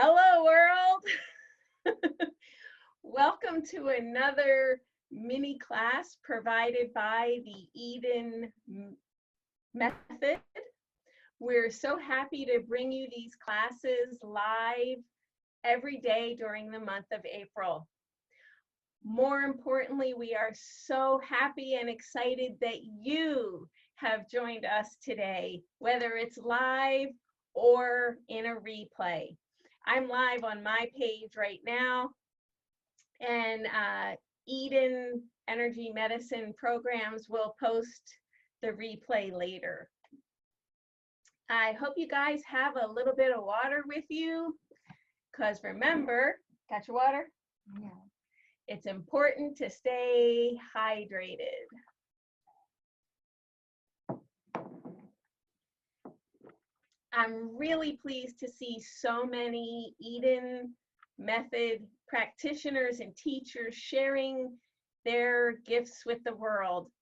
Hello, world. Welcome to another mini class provided by the Eden method. We're so happy to bring you these classes live every day during the month of April. More importantly, we are so happy and excited that you have joined us today, whether it's live or in a replay. I'm live on my page right now, and Eden Energy Medicine Programs will post the replay later. I hope you guys have a little bit of water with you, because remember, got your water? Yeah. It's important to stay hydrated. I'm really pleased to see so many Eden method practitioners and teachers sharing their gifts with the world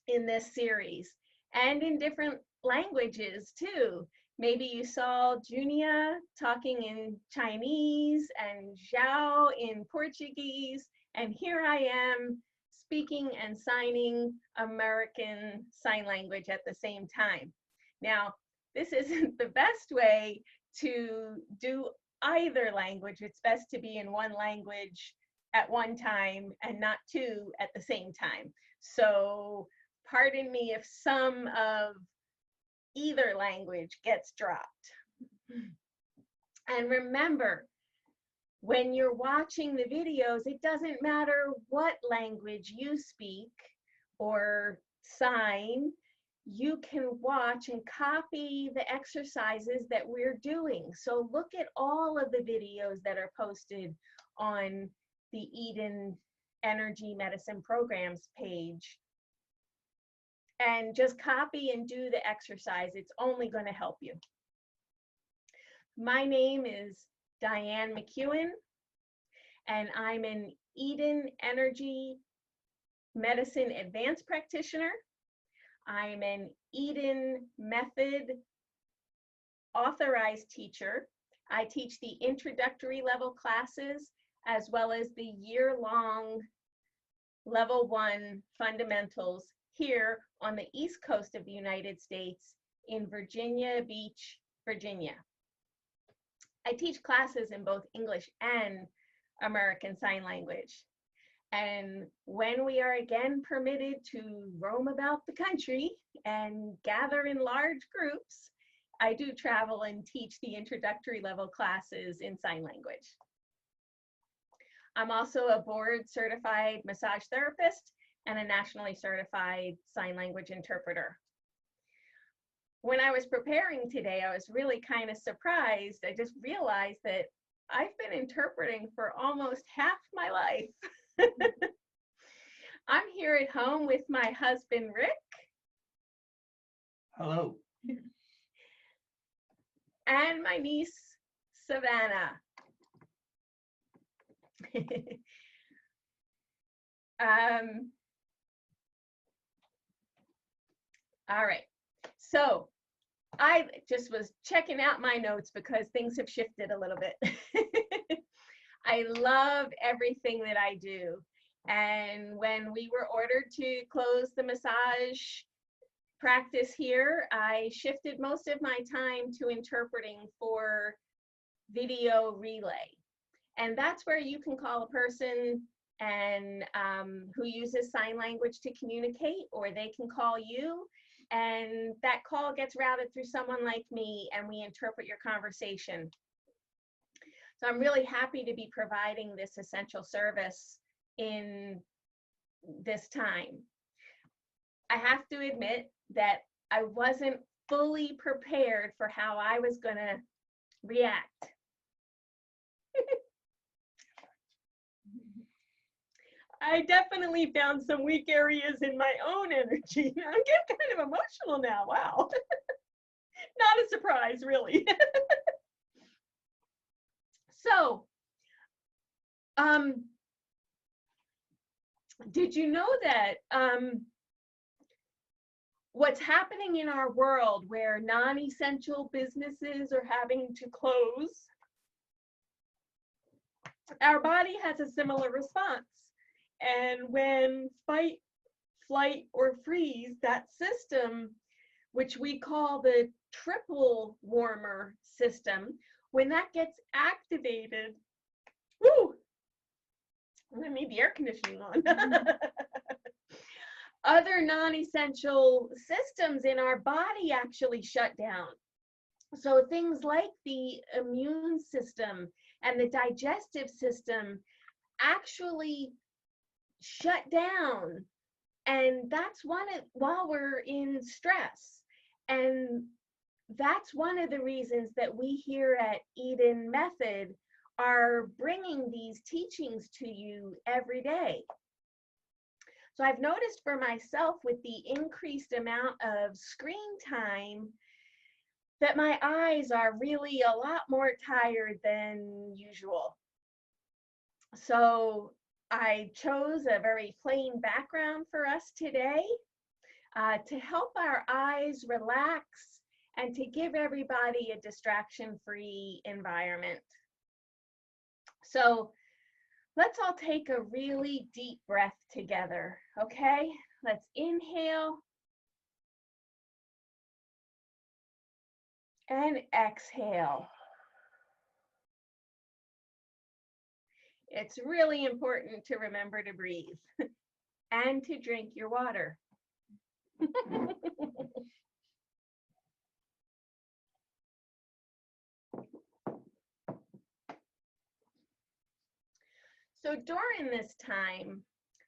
in this series, and in different languages too. Maybe you saw Junia talking in Chinese and Zhao in Portuguese, and here I am speaking and signing American Sign Language at the same time. Now, this isn't the best way to do either language. It's best to be in one language at one time and not two at the same time. So pardon me if some of either language gets dropped. And remember, when you're watching the videos, it doesn't matter what language you speak or sign. You can watch and copy the exercises that we're doing. So look at all of the videos that are posted on the Eden Energy Medicine Programs page, and just copy and do the exercise. It's only going to help you. My name is Diane McKeon, and I'm an Eden Energy Medicine Advanced Practitioner. I'm an Eden Method authorized teacher. I teach the introductory level classes as well as the year-long level 1 fundamentals here on the East Coast of the United States in Virginia Beach, Virginia. I teach classes in both English and American Sign Language. And when we are again permitted to roam about the country and gather in large groups, I do travel and teach the introductory level classes in sign language. I'm also a board certified massage therapist and a nationally certified sign language interpreter. When I was preparing today, I was really kind of surprised. I just realized that I've been interpreting for almost half my life. I'm here at home with my husband, Rick. Hello. And my niece, Savannah. All right, so I just was checking out my notes because things have shifted a little bit. I love everything that I do. And when we were ordered to close the massage practice here, I shifted most of my time to interpreting for video relay. And that's where you can call a person and who uses sign language to communicate, or they can call you, and that call gets routed through someone like me, and we interpret your conversation. So I'm really happy to be providing this essential service in this time. I have to admit that I wasn't fully prepared for how I was going to react. I definitely found some weak areas in my own energy. I'm getting kind of emotional now. Wow. Not a surprise, really. So, did you know that what's happening in our world where non-essential businesses are having to close our body has a similar response. And when fight, flight, or freeze, that system, which we call the triple warmer system, when that gets activated, whoo, I'm gonna need the air conditioning on. Other non-essential systems in our body actually shut down. So things like the immune system and the digestive system actually shut down. And that's while we're in stress. And that's one of the reasons that we here at Eden Method are bringing these teachings to you every day. So I've noticed for myself with the increased amount of screen time that my eyes are really a lot more tired than usual. So I chose a very plain background for us today to help our eyes relax and to give everybody a distraction-free environment. So let's all take a really deep breath together, okay? Let's inhale and exhale. It's really important to remember to breathe and to drink your water. So during this time,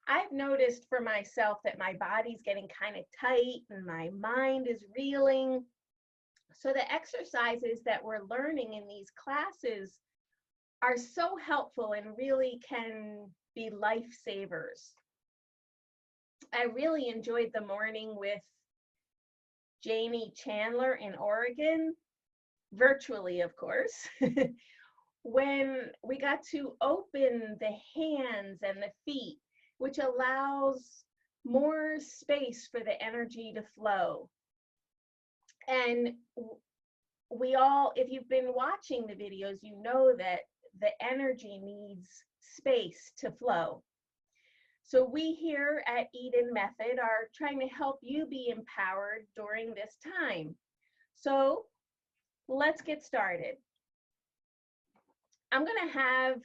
I've noticed for myself that my body's getting kind of tight and my mind is reeling. So the exercises that we're learning in these classes are so helpful and really can be lifesavers. I really enjoyed the morning with Jamie Chandler in Oregon, virtually, of course, when we got to open the hands and the feet, which allows more space for the energy to flow. And we all, if you've been watching the videos, you know that the energy needs space to flow. So we here at Eden Method are trying to help you be empowered during this time. So let's get started. I'm going to have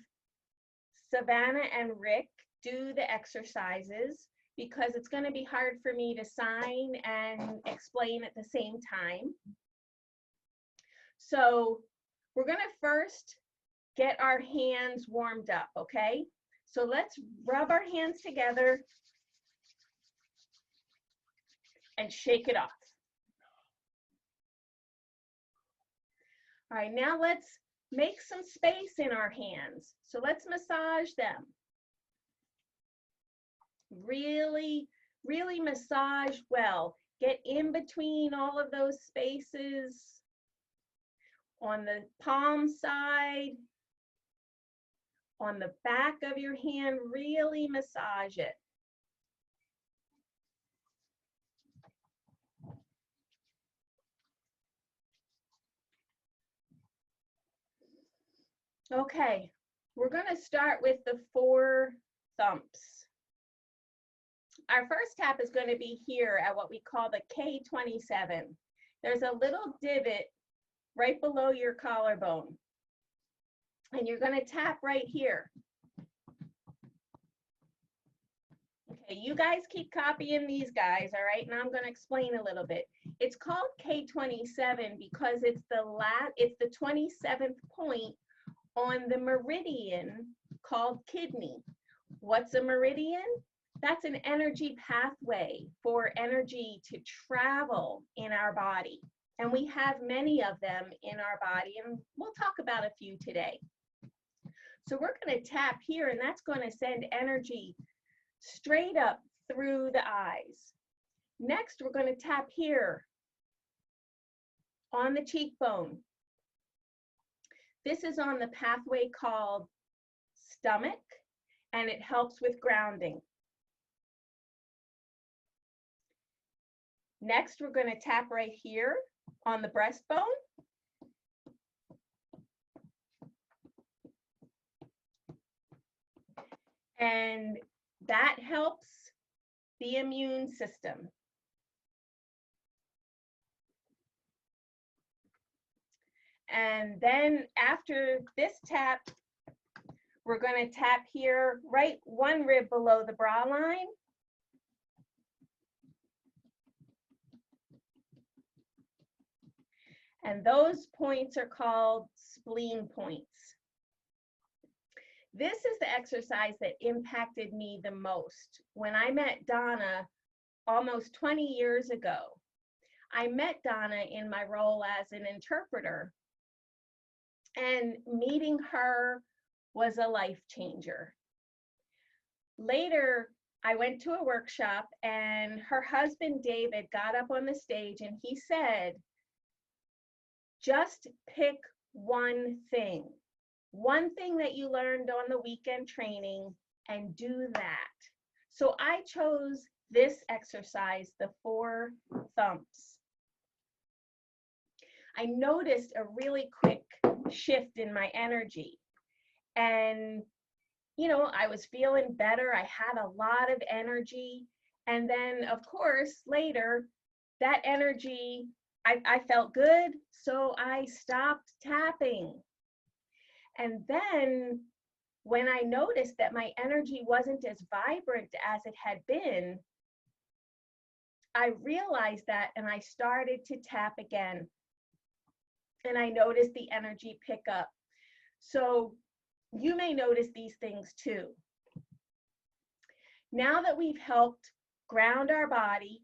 Savannah and Rick do the exercises because it's going to be hard for me to sign and explain at the same time. So we're going to first get our hands warmed up, okay? So let's rub our hands together and shake it off. All right, now let's make some space in our hands. So let's massage them. Really, really massage well. Get in between all of those spaces. On the palm side, on the back of your hand, really massage it. Okay, we're going to start with the 4 thumps. Our first tap is going to be here at what we call the K27. There's a little divot right below your collarbone. And you're going to tap right here. Okay, you guys keep copying these guys, all right? Now I'm going to explain a little bit. It's called K27 because it's the 27th point on the meridian called kidney. What's a meridian? That's an energy pathway for energy to travel in our body. And we have many of them in our body, and we'll talk about a few today. So we're going to tap here, and that's going to send energy straight up through the eyes. Next, we're going to tap here on the cheekbone. This is on the pathway called stomach, and it helps with grounding. Next, we're going to tap right here on the breastbone. And that helps the immune system. And then after this tap, we're going to tap here, right one rib below the brow line. And those points are called spleen points. This is the exercise that impacted me the most. When I met Donna almost 20 years ago, I met Donna in my role as an interpreter, and meeting her was a life changer. Later, I went to a workshop and her husband, David, got up on the stage and he said, just pick one thing that you learned on the weekend training and do that. So I chose this exercise, the 4 thumps. I noticed a really quick shift in my energy. And, you know, I was feeling better. I had a lot of energy. And then, of course, later, that energy, I felt good, so I stopped tapping. And then when I noticed that my energy wasn't as vibrant as it had been, I realized that and I started to tap again. And I noticed the energy pick up. So you may notice these things too. Now that we've helped ground our body,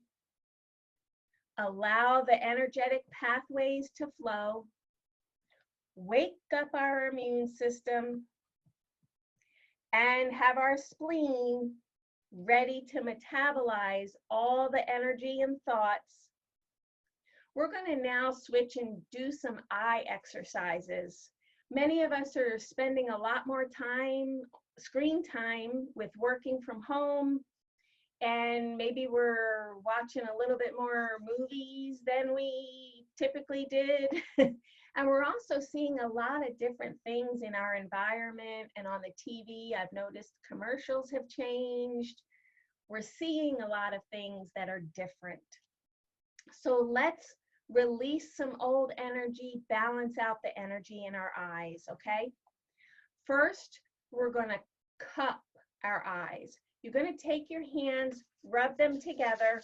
allow the energetic pathways to flow, wake up our immune system, and have our spleen ready to metabolize all the energy and thoughts, we're going to now switch and do some eye exercises. Many of us are spending a lot more time, screen time, with working from home, and maybe we're watching a little bit more movies than we typically did. And we're also seeing a lot of different things in our environment and on the TV. I've noticed commercials have changed. We're seeing a lot of things that are different. So let's release some old energy, balance out the energy in our eyes, okay? First, we're going to cup our eyes. You're going to take your hands, rub them together.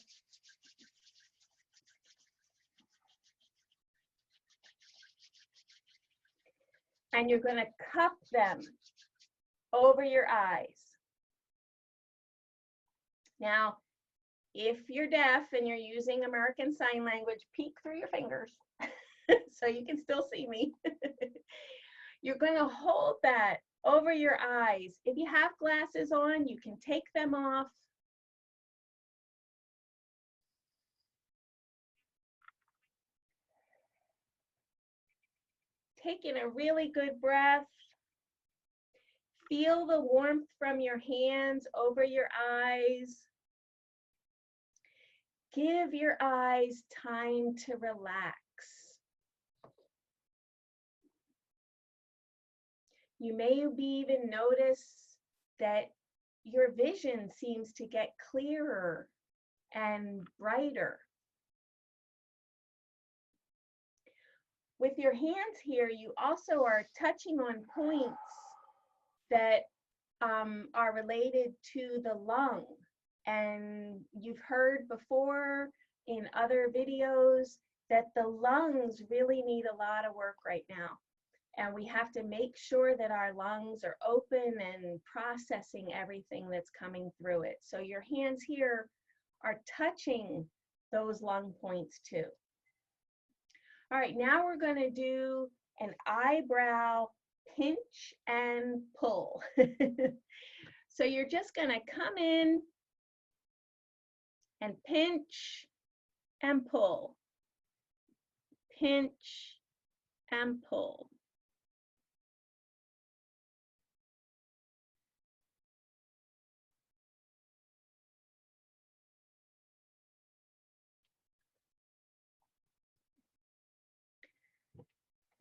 And you're going to cup them over your eyes. Now, if you're deaf and you're using American Sign Language, peek through your fingers so you can still see me. You're going to hold that over your eyes. If you have glasses on, you can take them off. Taking a really good breath. Feel the warmth from your hands over your eyes. Give your eyes time to relax. You may even notice that your vision seems to get clearer and brighter. With your hands here, you also are touching on points that are related to the lung. And you've heard before in other videos that the lungs really need a lot of work right now. And we have to make sure that our lungs are open and processing everything that's coming through it. So your hands here are touching those lung points too. All right, now we're going to do an eyebrow pinch and pull. So you're just going to come in and pinch and pull. Pinch and pull.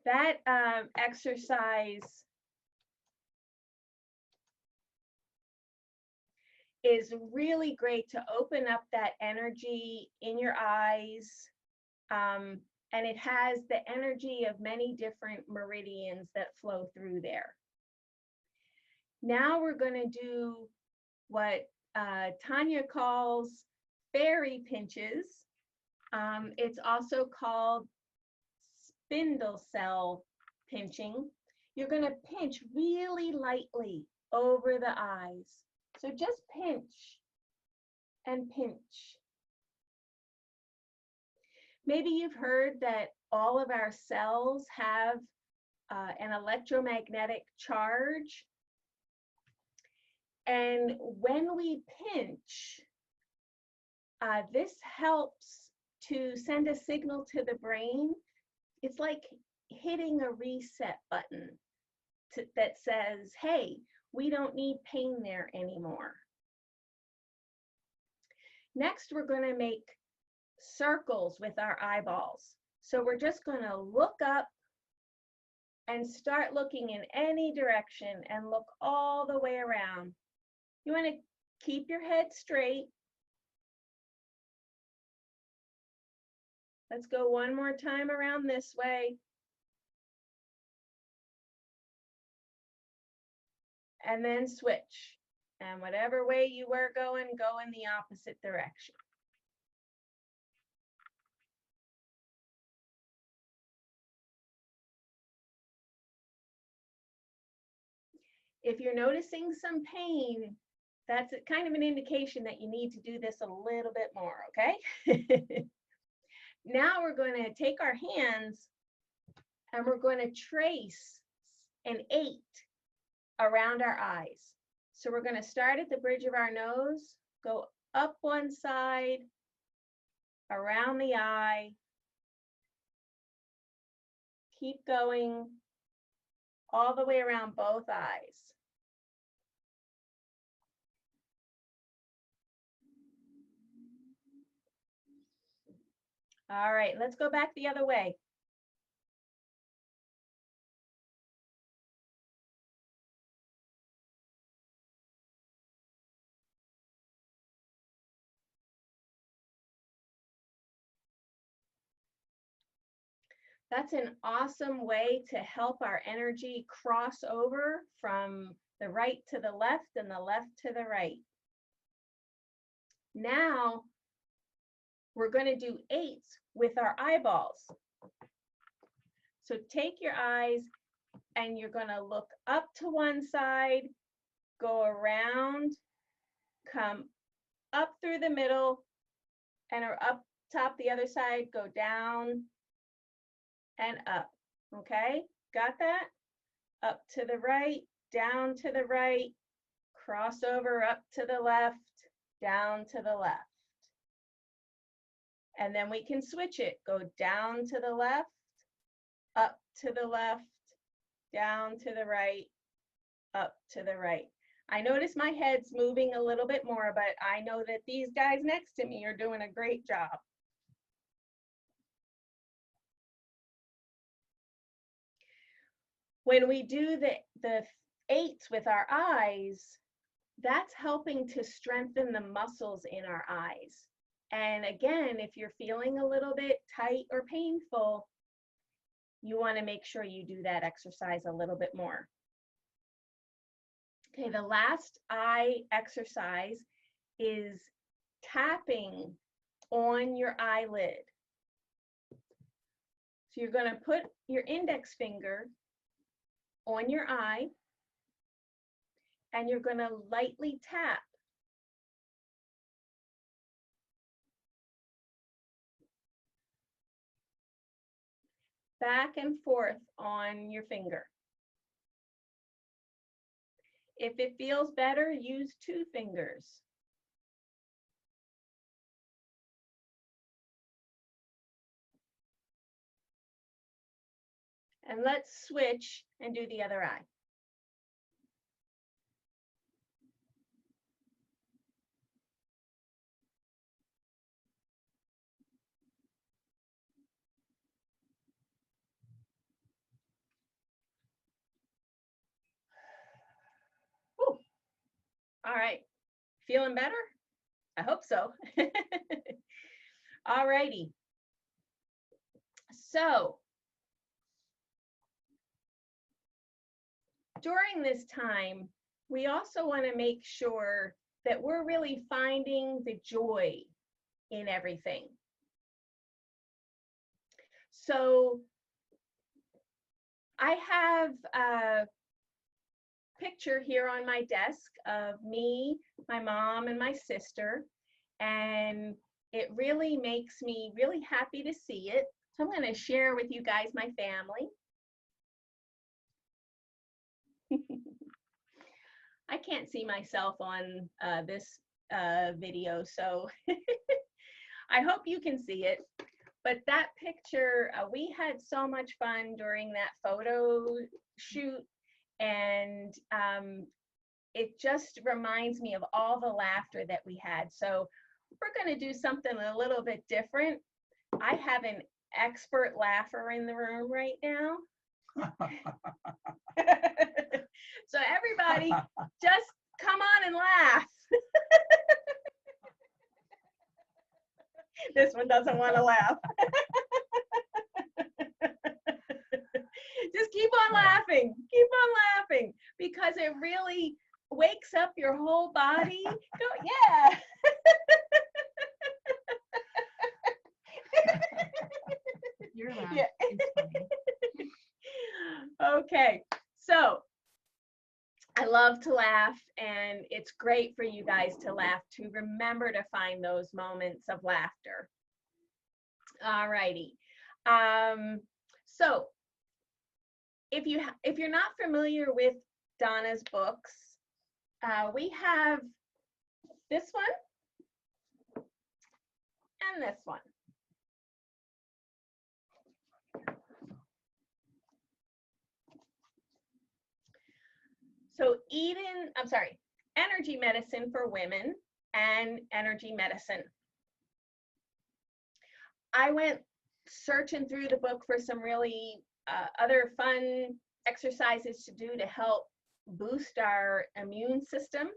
That exercise is really great to open up that energy in your eyes. And it has the energy of many different meridians that flow through there. Now we're going to do what Tanya calls fairy pinches. It's also called spindle cell pinching. You're going to pinch really lightly over the eyes. So just pinch and pinch. Maybe you've heard that all of our cells have an electromagnetic charge. And when we pinch, this helps to send a signal to the brain. It's like hitting a reset button that says, hey, we don't need pain there anymore. Next, we're going to make circles with our eyeballs. So we're just going to look up and start looking in any direction and look all the way around. You want to keep your head straight. Let's go one more time around this way. And then switch. And whatever way you were going, go in the opposite direction. If you're noticing some pain, that's kind of an indication that you need to do this a little bit more, okay? Now we're going to take our hands and we're going to trace an 8 around our eyes. So we're going to start at the bridge of our nose, go up one side, around the eye, keep going all the way around both eyes. All right, let's go back the other way. That's an awesome way to help our energy cross over from the right to the left and the left to the right. Now, we're going to do 8s with our eyeballs. So take your eyes and you're going to look up to one side, go around, come up through the middle, and up top the other side, go down and up. Okay, got that? Up to the right, down to the right, cross over up to the left, down to the left. And then we can switch it. Go down to the left, up to the left, down to the right, up to the right. I notice my head's moving a little bit more, but I know that these guys next to me are doing a great job. When we do the 8s with our eyes, that's helping to strengthen the muscles in our eyes. And again, if you're feeling a little bit tight or painful, you want to make sure you do that exercise a little bit more. Okay, the last eye exercise is tapping on your eyelid. So you're going to put your index finger on your eye and you're going to lightly tap. Back and forth on your finger. If it feels better, use 2 fingers. And let's switch and do the other eye. Whew. All right, Feeling better? I hope so. All righty. So during this time, we also want to make sure that we're really finding the joy in everything. So I have a picture here on my desk of me, my mom, and my sister, and it really makes me really happy to see it. So I'm going to share with you guys my family. I can't see myself on this video, so I hope you can see it. But that picture, we had so much fun during that photo shoot, and it just reminds me of all the laughter that we had. So we're going to do something a little bit different. I have an expert laugher in the room right now. So everybody, just come on and laugh. This one doesn't want to laugh. Just keep on laughing, because it really wakes up your whole body. Go, yeah. You're laughing. Yeah. It's funny. Okay, so I love to laugh, and it's great for you guys to laugh, to remember to find those moments of laughter. All righty. So if you're not familiar with Donna's books, we have this one and this one. So energy medicine for women and energy medicine. I went searching through the book for some really other fun exercises to do to help boost our immune system,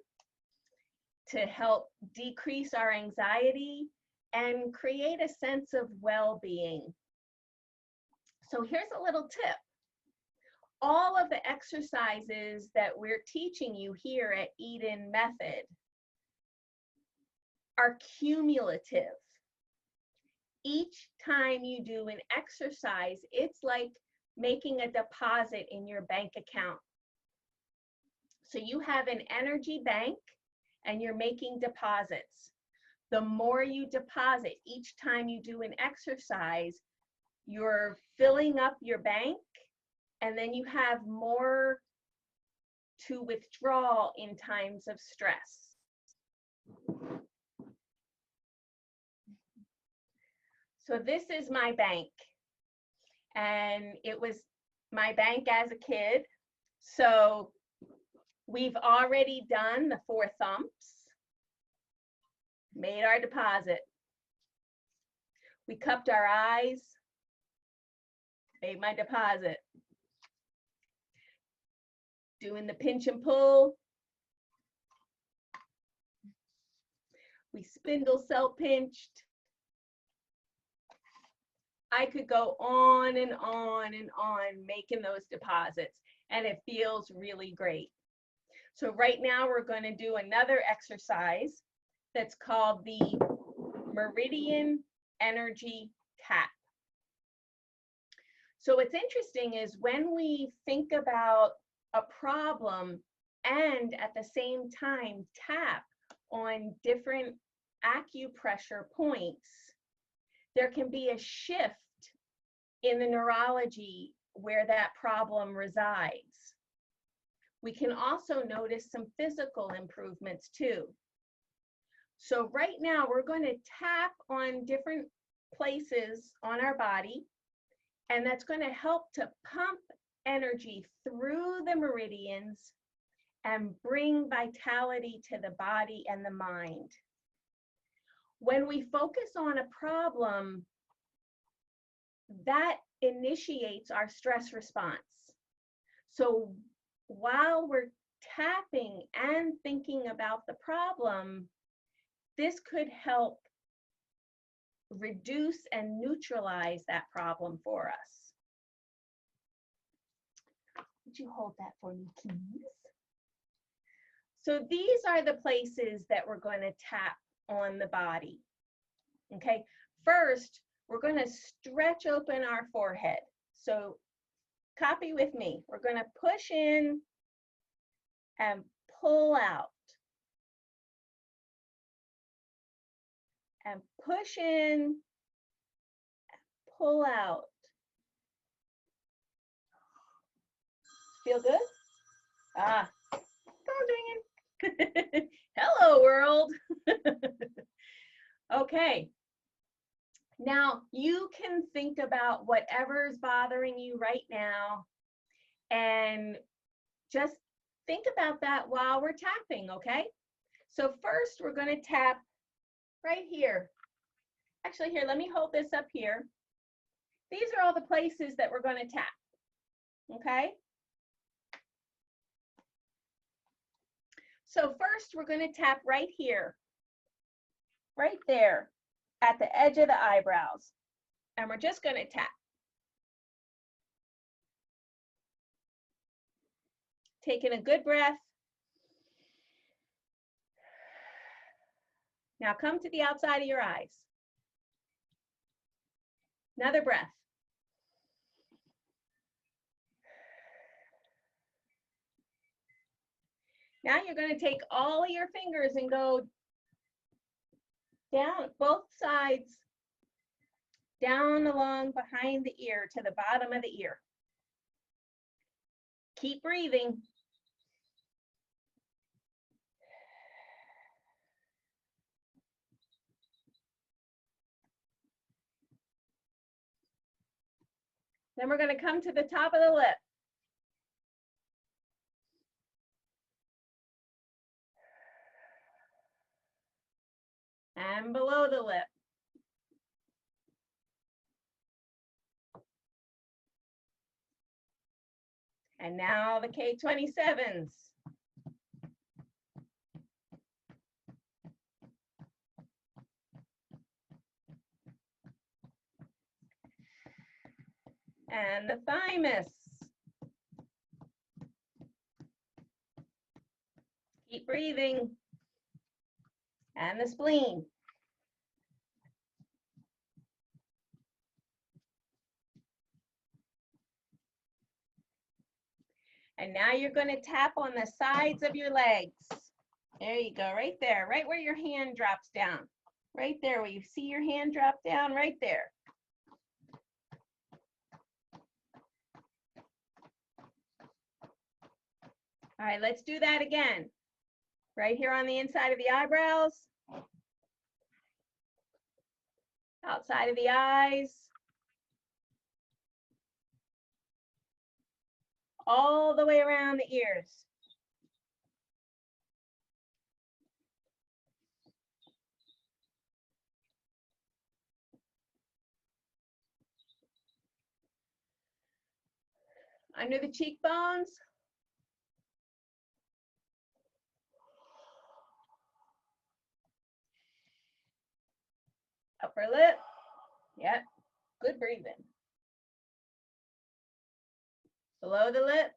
to help decrease our anxiety, and create a sense of well-being. So here's a little tip. All of the exercises that we're teaching you here at Eden Method are cumulative. Each time you do an exercise, it's like making a deposit in your bank account. So you have an energy bank and you're making deposits. The more you deposit each time you do an exercise, you're filling up your bank, and then you have more to withdraw in times of stress. So this is my bank, and it was my bank as a kid. So we've already done the 4 thumps, made our deposit. We cupped our eyes, made my deposit. Doing the pinch and pull. We spindle cell pinched. I could go on and on and on making those deposits, and it feels really great. So right now we're going to do another exercise that's called the Meridian Energy Tap. So what's interesting is when we think about a problem and at the same time tap on different acupressure points, there can be a shift in the neurology where that problem resides. We can also notice some physical improvements too. So right now we're going to tap on different places on our body, and that's going to help to pump energy through the meridians and bring vitality to the body and the mind. When we focus on a problem, that initiates our stress response. So while we're tapping and thinking about the problem, this could help reduce and neutralize that problem for us. Would you hold that for me, please? So these are the places that we're going to tap on the body. Okay, first, we're going to stretch open our forehead. So copy with me. We're going to push in and pull out. And push in, pull out. Feel good? Ah, oh, dang it. Hello, world. Okay. Now, you can think about whatever's bothering you right now and just think about that while we're tapping, okay? So first, we're going to tap right here. Actually, here, let me hold this up here. These are all the places that we're going to tap, okay? So first, we're going to tap right here, right there at the edge of the eyebrows. And we're just going to tap. Taking a good breath. Now come to the outside of your eyes. Another breath. Now you're going to take all of your fingers and go down both sides, down along behind the ear to the bottom of the ear. Keep breathing. Then we're going to come to the top of the lip. And below the lip. And now the K27s. And the thymus. Keep breathing. And the spleen. And now you're going to tap on the sides of your legs. There you go, right there, right where your hand drops down. Right there, where you see your hand drop down, right there. All right, let's do that again. Right here on the inside of the eyebrows. Outside of the eyes. All the way around the ears. Under the cheekbones. Upper lip. Yep, good breathing. Below the lip.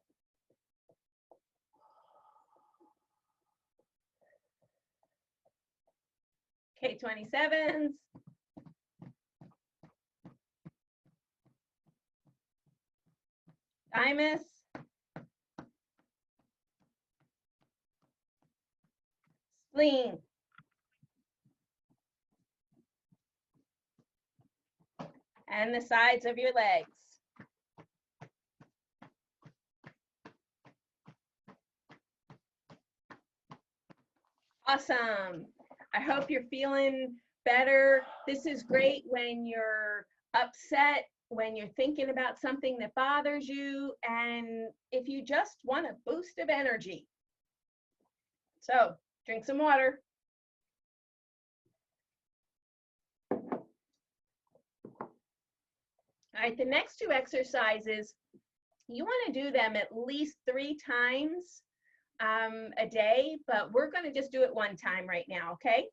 K27s. Thymus. Spleen. And the sides of your legs. Awesome. I hope you're feeling better. This is great when you're upset, when you're thinking about something that bothers you, and if you just want a boost of energy. So, drink some water. All right, the next two exercises, you want to do them at least 3 times a day, but we're going to just do it one time right now, okay?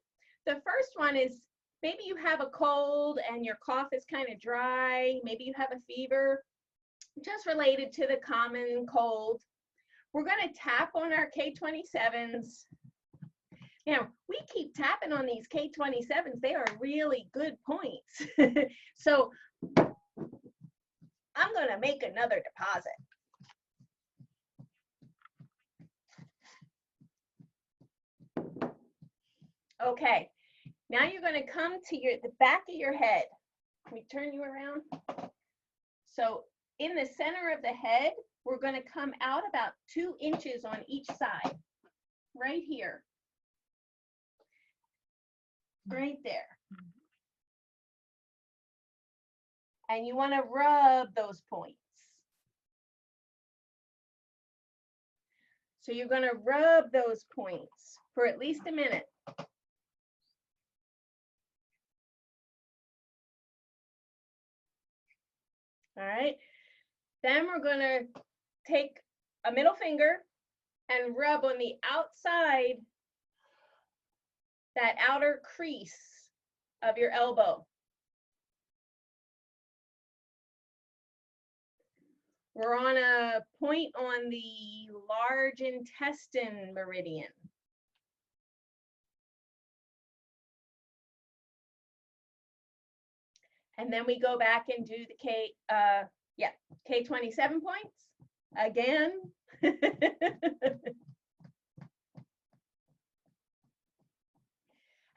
The first one is maybe you have a cold and your cough is kind of dry. Maybe you have a fever, just related to the common cold. We're going to tap on our K27s. Now, we keep tapping on these K27s. They are really good points. So I'm going to make another deposit. Okay, now you're going to come to the back of your head. Can we turn you around? So in the center of the head, we're going to come out about 2 inches on each side, right here, right there. And you want to rub those points. So you're going to rub those points for at least a minute. All right. Then we're going to take a middle finger and rub on the outside, that outer crease of your elbow. We're on a point on the large intestine meridian. And then we go back and do the K27 points again.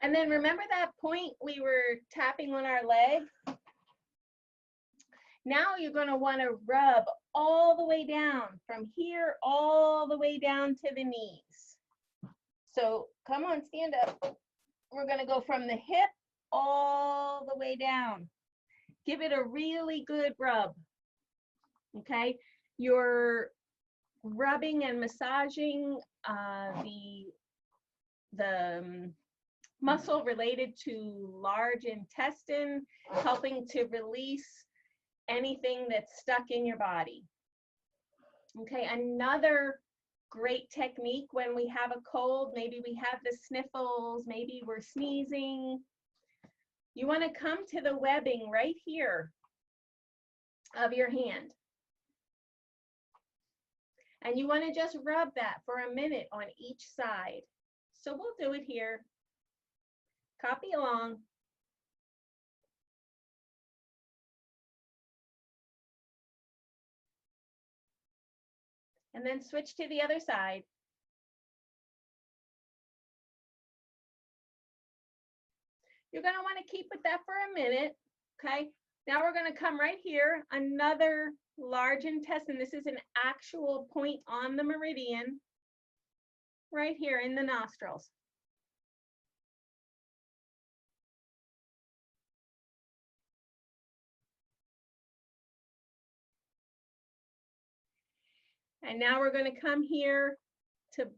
And then remember that point we were tapping on our leg? Now you're going to want to rub all the way down from here all the way down to the knees. So come on, stand up. We're going to go from the hip all the way down. Give it a really good rub. Okay, you're rubbing and massaging the muscle related to large intestine, helping to release anything that's stuck in your body. Okay, another great technique when we have a cold, maybe we have the sniffles, maybe we're sneezing. You want to come to the webbing right here of your hand. And you want to just rub that for a minute on each side. So we'll do it here. Copy along. And then switch to the other side. You're going to want to keep with that for a minute, okay? Now we're going to come right here, another large intestine. This is an actual point on the meridian, right here in the nostrils. And now we're going to come here to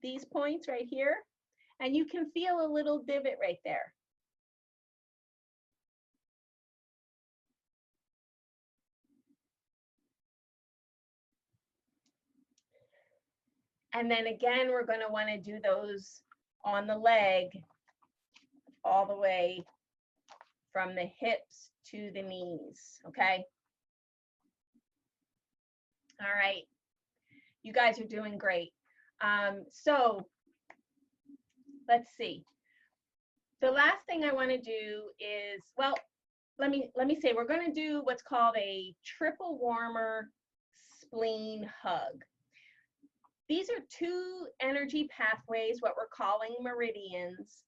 these points right here, and you can feel a little divot right there. And then again, we're going to want to do those on the leg all the way from the hips to the knees, okay? All right, you guys are doing great. So let's see. The last thing I want to do is, well, let me say, we're going to do what's called a triple warmer spleen hug. These are 2 energy pathways, what we're calling meridians,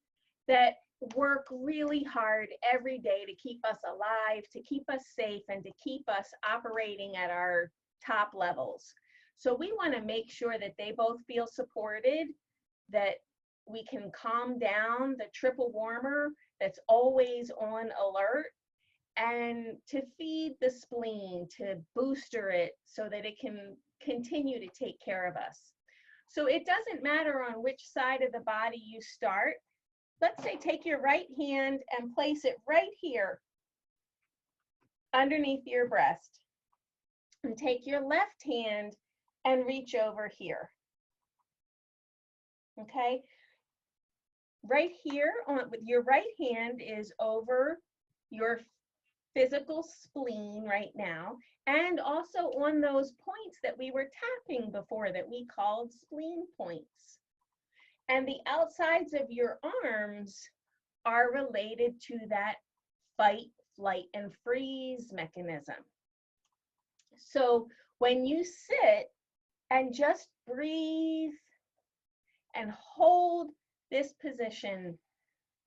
that work really hard every day to keep us alive, to keep us safe, and to keep us operating at our top levels. So we want to make sure that they both feel supported, that we can calm down the triple warmer that's always on alert, and to feed the spleen, to booster it so that it can continue to take care of us. So it doesn't matter on which side of the body you start. Let's say take your right hand and place it right here underneath your breast. And take your left hand and reach over here. okay? Right here, with your right hand is over your physical spleen right now, and also on those points that we were tapping before that we called spleen points. And the outsides of your arms are related to that fight, flight, and freeze mechanism. So when you sit and just breathe and hold this position,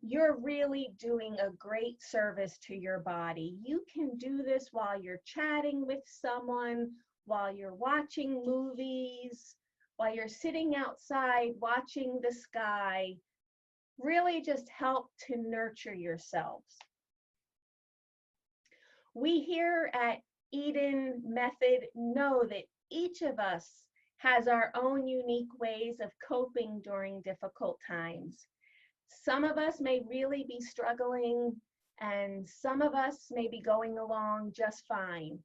you're really doing a great service to your body. You can do this while you're chatting with someone, while you're watching movies, while you're sitting outside watching the sky. Really just help to nurture yourselves. We here at Eden Method know that each of us has our own unique ways of coping during difficult times. Some of us may really be struggling, and some of us may be going along just fine.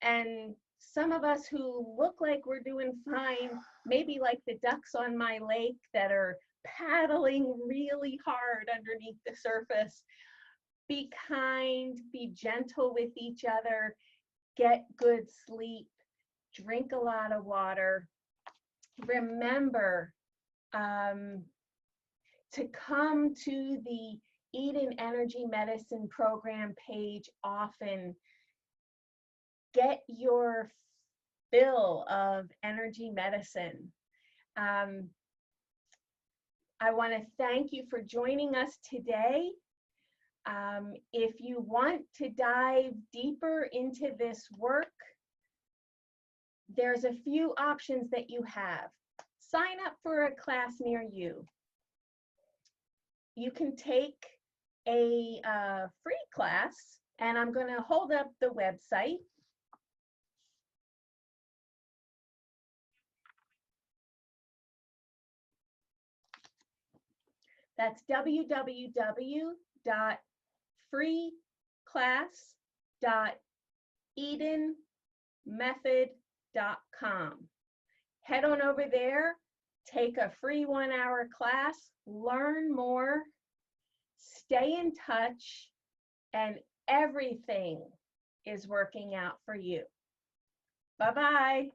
And some of us who look like we're doing fine, maybe like the ducks on my lake that are paddling really hard underneath the surface. Be kind, be gentle with each other, get good sleep, drink a lot of water. Remember to come to the Eden Energy Medicine Program page often. Get your fill of energy medicine. I want to thank you for joining us today. If you want to dive deeper into this work, there's a few options that you have. Sign up for a class near you. You can take a free class, and I'm going to hold up the website. That's www.freeclass.edenmethod.com. Head on over there, take a free 1-hour class, learn more, stay in touch, and everything is working out for you. Bye-bye.